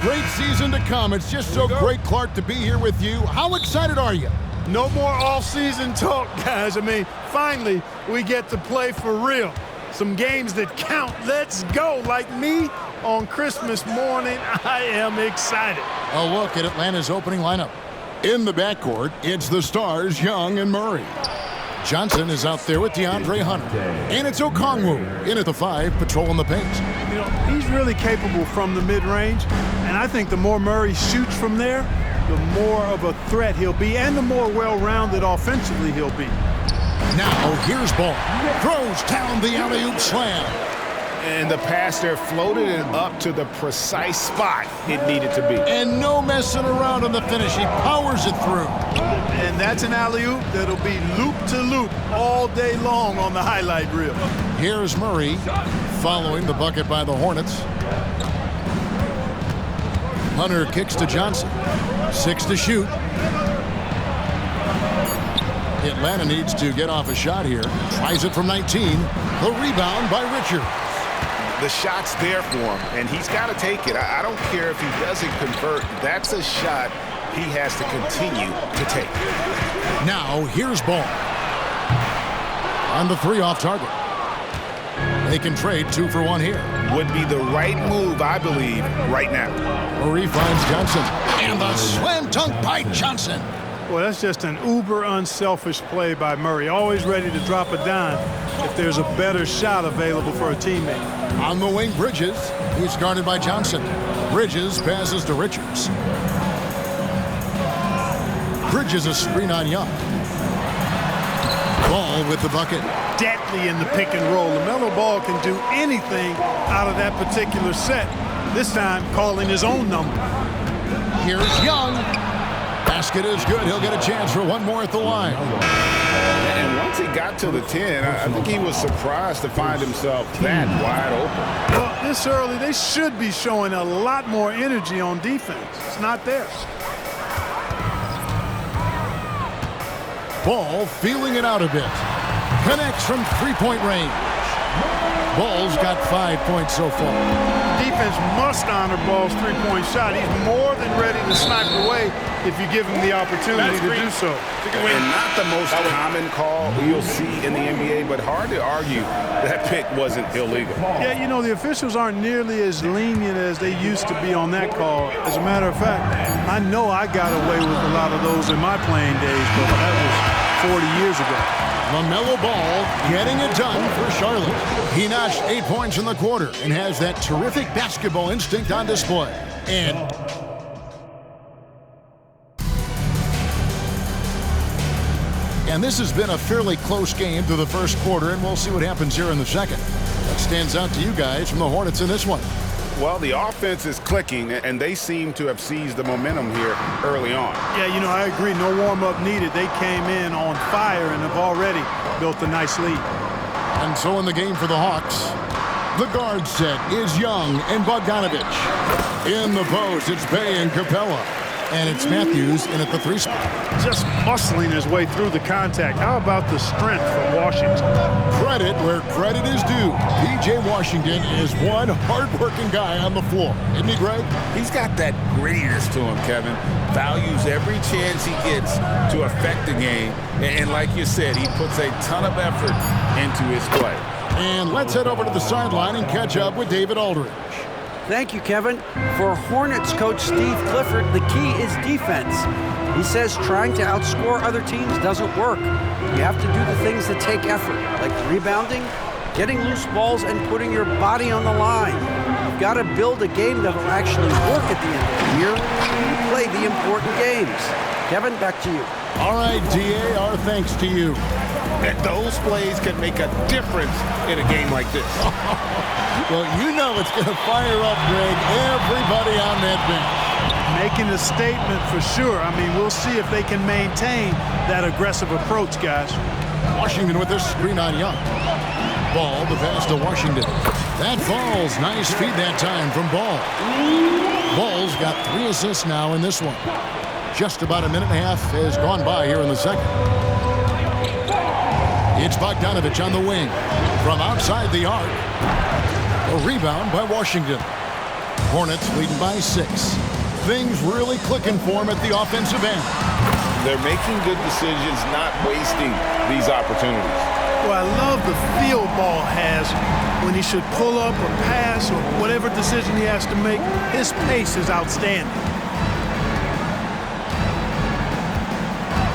Great season to come. It's just so great, Clark, to be here with you. How excited are you? No more off-season talk, guys. I mean, finally, we get to play for real. Some games that count. Let's go. Like me on Christmas morning, I am excited. A look at Atlanta's opening lineup. In the backcourt, it's the stars, Young and Murray. Johnson is out there with DeAndre Hunter. And it's Okongwu in at the 5, patrolling the paint. You know, he's really capable from the mid-range, and I think the more Murray shoots from there, the more of a threat he'll be, and the more well-rounded offensively he'll be. Now, here's Ball. Throws down the alley-oop slam. And the pass there floated it up to the precise spot it needed to be. And no messing around on the finish. He powers it through. And that's an alley-oop that'll be loop-to-loop all day long on the highlight reel. Here's Murray following the bucket by the Hornets. Hunter kicks to Johnson. 6 to shoot. Atlanta needs to get off a shot here. Tries it from 19. The rebound by Richards. The shot's there for him, and he's got to take it. I don't care if he doesn't convert. That's a shot he has to continue to take. Now, here's Ball. On the 3 off target. They can trade 2 for 1 here. Would be the right move, I believe, right now. Murray finds Johnson. And the slam dunk by Johnson. Well, that's just an uber unselfish play by Murray. Always ready to drop a dime if there's a better shot available for a teammate. On the wing, Bridges. He's guarded by Johnson. Bridges passes to Richards. Bridges a screen on Young. Ball with the bucket. Deadly in the pick and roll. LaMelo Ball can do anything out of that particular set. This time calling his own number. Here's Young. Basket is good. He'll get a chance for 1 more at the line. And once he got to the 10, I think he was surprised to find himself that wide open. Well, this early, they should be showing a lot more energy on defense. It's not there. Ball feeling it out a bit. Connects from 3-point range. Ball's got 5 points so far. Defense must honor Ball's 3-point shot. He's more than ready to snipe away if you give him the opportunity to do so. And not the most common call you'll see in the NBA, but hard to argue that pick wasn't illegal. Yeah, you know, the officials aren't nearly as lenient as they used to be on that call. As a matter of fact, I know I got away with a lot of those in my playing days, but that was 40 years ago. LaMelo Ball getting it done for Charlotte. He notched 8 points in the quarter and has that terrific basketball instinct on display. And this has been a fairly close game through the first quarter, and we'll see what happens here in the second. What stands out to you guys from the Hornets in this one? Well, the offense is clicking, and they seem to have seized the momentum here early on. Yeah, you know, I agree. No warm-up needed. They came in on fire and have already built a nice lead. And so in the game for the Hawks, the guard set is Young and Bogdanovich. In the post, it's Bey and Capella. And it's Matthews in at the 3 spot. Just muscling his way through the contact. How about the strength from Washington? Credit where credit is due. P.J. Washington is one hard-working guy on the floor. Isn't he, Greg? He's got that grittiness to him, Kevin. Values every chance he gets to affect the game. And like you said, he puts a ton of effort into his play. And let's head over to the sideline and catch up with David Aldridge. Thank you, Kevin. For Hornets coach Steve Clifford, the key is defense. He says trying to outscore other teams doesn't work. You have to do the things that take effort, like rebounding, getting loose balls, and putting your body on the line. You've got to build a game that will actually work at the end of the year and play the important games. Kevin, back to you. All right, D.A., our thanks to you. And those plays can make a difference in a game like this. Well, you know it's going to fire up, Greg, everybody on that bench. Making a statement for sure. I mean, we'll see if they can maintain that aggressive approach, guys. Washington with this screen on Young. Ball, the pass to Washington. That falls. Nice feed that time from Ball. Ball's got 3 assists now in this one. Just about a minute and a half has gone by here in the second. It's Bogdanovich on the wing. From outside the arc. A rebound by Washington. Hornets leading by 6. Things really clicking for them at the offensive end. They're making good decisions, not wasting these opportunities. Well, I love the feel Ball has when he should pull up or pass or whatever decision he has to make. His pace is outstanding.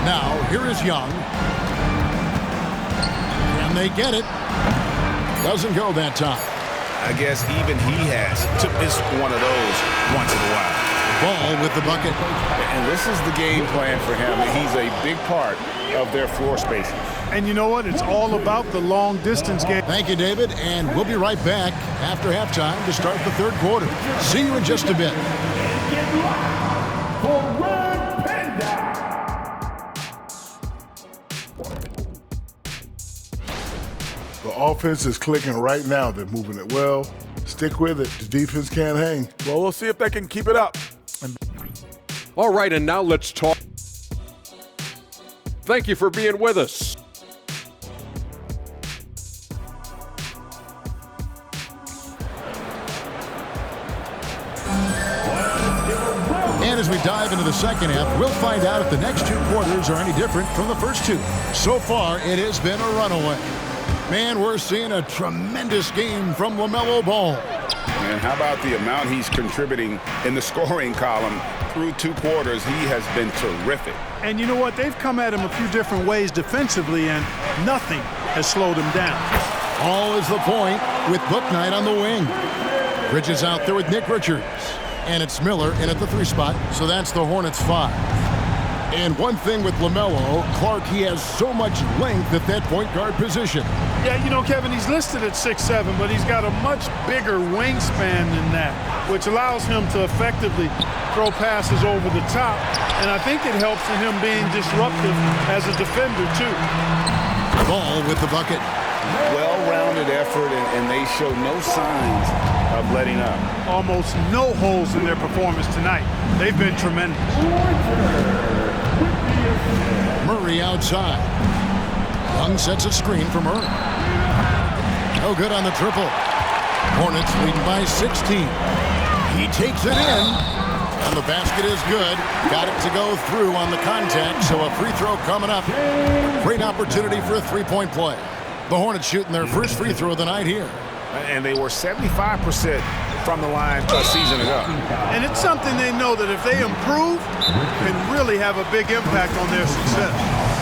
Now, here is Young. And they get it. Doesn't go that time. I guess even he has to miss one of those once in a while. Ball with the bucket. And this is the game plan for him. He's a big part of their floor spacing. And you know what? It's all about the long distance game. Thank you, David. And we'll be right back after halftime to start the third quarter. See you in just a bit. The offense is clicking right now. They're moving it well. Stick with it. The defense can't hang. Well, we'll see if they can keep it up. All right, and now let's talk. Thank you for being with us. And as we dive into the second half, we'll find out if the next 2 quarters are any different from the first 2. So far, it has been a runaway. Man, we're seeing a tremendous game from LaMelo Ball. And how about the amount he's contributing in the scoring column through 2 quarters? He has been terrific. And you know what? They've come at him a few different ways defensively, and nothing has slowed him down. All is the point with Bouknight on the wing. Bridges out there with Nick Richards. And it's Miller in at the 3 spot, so that's the Hornets 5. And one thing with LaMelo, Clark, he has so much length at that point guard position. Yeah, you know, Kevin, he's listed at 6'7", but he's got a much bigger wingspan than that, which allows him to effectively throw passes over the top. And I think it helps in him being disruptive as a defender, too. Ball with the bucket. Well-rounded effort, and they show no signs of letting up. Almost no holes in their performance tonight. They've been tremendous. Murray outside. Young sets a screen for Murray. No good on the triple. Hornets leading by 16. He takes it in, and the basket is good. Got it to go through on the contact, so a free throw coming up. Great opportunity for a 3-point play. The Hornets shooting their first free throw of the night here. And they were 75% from the line a season ago. And it's something they know that if they improve, can really have a big impact on their success.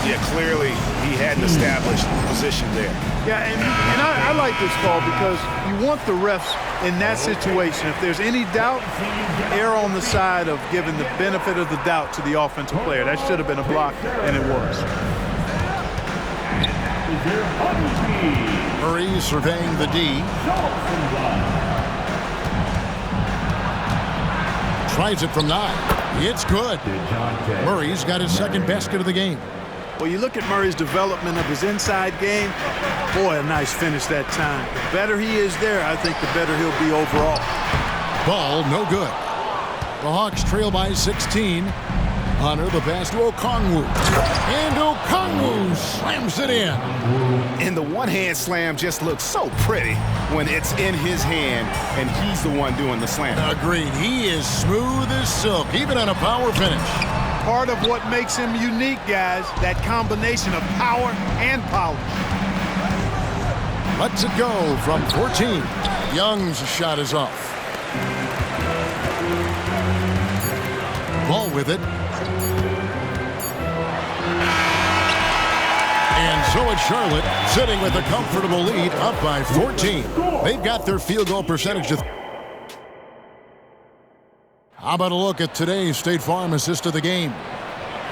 Yeah, clearly he had an established position there. Yeah, and I like this call because you want the refs in that situation. If there's any doubt, err on the side of giving the benefit of the doubt to the offensive player. That should have been a block, and it was. Murray surveying the D. Tries it from 9. It's good. Murray's got his second basket of the game. Well, you look at Murray's development of his inside game. Boy, a nice finish that time. The better he is there, I think the better he'll be overall. Ball, no good. The Hawks trail by 16. Hunter, the pass to Okongwu. And Okongwu slams it in. And the one-hand slam just looks so pretty when it's in his hand, and he's the one doing the slam. Agreed. He is smooth as silk, even on a power finish. Part of what makes him unique, guys, that combination of power and polish. Lets it go from 14. Young's shot is off. Ball with it. And so it's Charlotte sitting with a comfortable lead, up by 14. They've got their field goal percentage to... How about a look at today's State Farm assist of the game?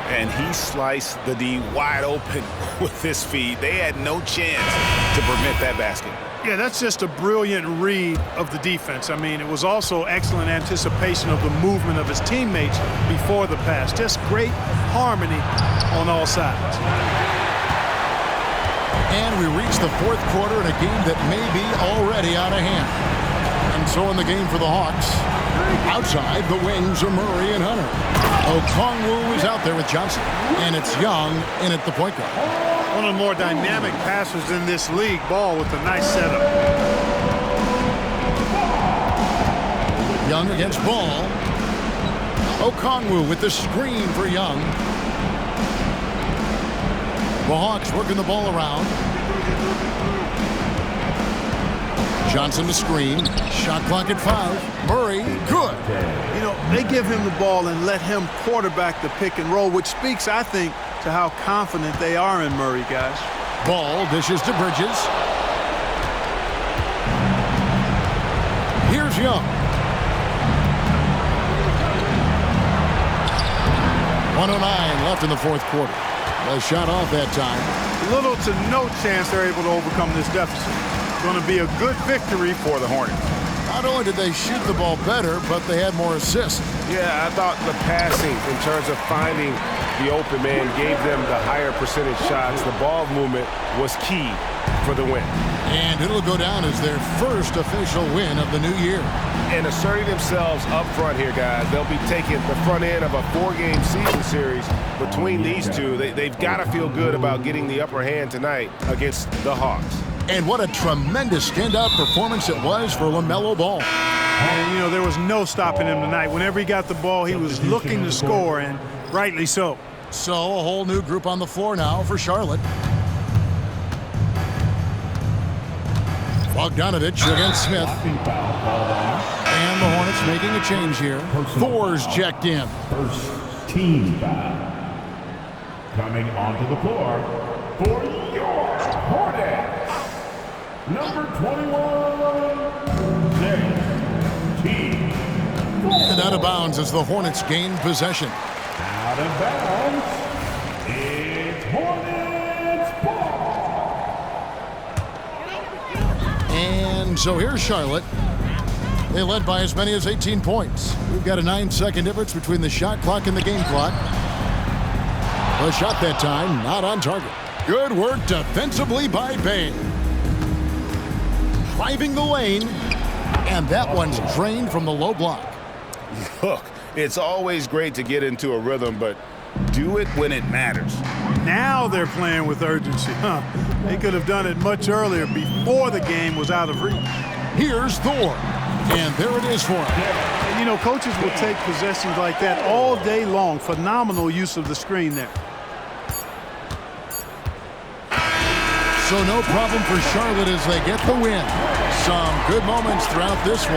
And he sliced the D wide open with his feed. They had no chance to permit that basket. Yeah, that's just a brilliant read of the defense. I mean, it was also excellent anticipation of the movement of his teammates before the pass. Just great harmony on all sides. And we reach the fourth quarter in a game that may be already out of hand. And so in the game for the Hawks, outside the wings are Murray and Hunter. Okongwu is out there with Johnson. And it's Young in at the point guard. One of the more dynamic passers in this league. Ball with a nice setup. Young against Ball. Okongwu with the screen for Young. The Hawks working the ball around. Johnson to screen. Shot clock at 5. Murray, good. You know, they give him the ball and let him quarterback the pick and roll, which speaks, I think, to how confident they are in Murray, guys. Ball dishes to Bridges. Here's Young. 1:09 left in the fourth quarter. A shot off that time. Little to no chance they're able to overcome this deficit. Going to be a good victory for the Hornets. Not only did they shoot the ball better, but they had more assists. Yeah, I thought the passing in terms of finding the open man gave them the higher percentage shots. The ball movement was key for the win. And it'll go down as their first official win of the new year. And asserting themselves up front here, guys. They'll be taking the front end of a 4-game season series between these two. They've got to feel good about getting the upper hand tonight against the Hawks. And what a tremendous standout performance it was for LaMelo Ball. And, you know, there was no stopping him tonight. Whenever he got the ball, he was looking to score, and rightly so. So a whole new group on the floor now for Charlotte. Bogdanovich against Smith. And the Hornets making a change here. Thor's checked in. First team foul. Coming onto the floor for your Hornets. Number 21, Team. And out of bounds as the Hornets gain possession. Out of bounds. It's Hornets ball. And so here's Charlotte. They led by as many as 18 points. We've got a 9-second difference between the shot clock and the game clock. The shot that time, not on target. Good work defensively by Bane. Driving the lane, and that one's drained from the low block. Look, it's always great to get into a rhythm, but do it when it matters. Now they're playing with urgency. They could have done it much earlier before the game was out of reach. Here's Thor, and there it is for him. And, you know, coaches will take possessions like that all day long. Phenomenal use of the screen there. So no problem for Charlotte as they get the win. Some good moments throughout this one.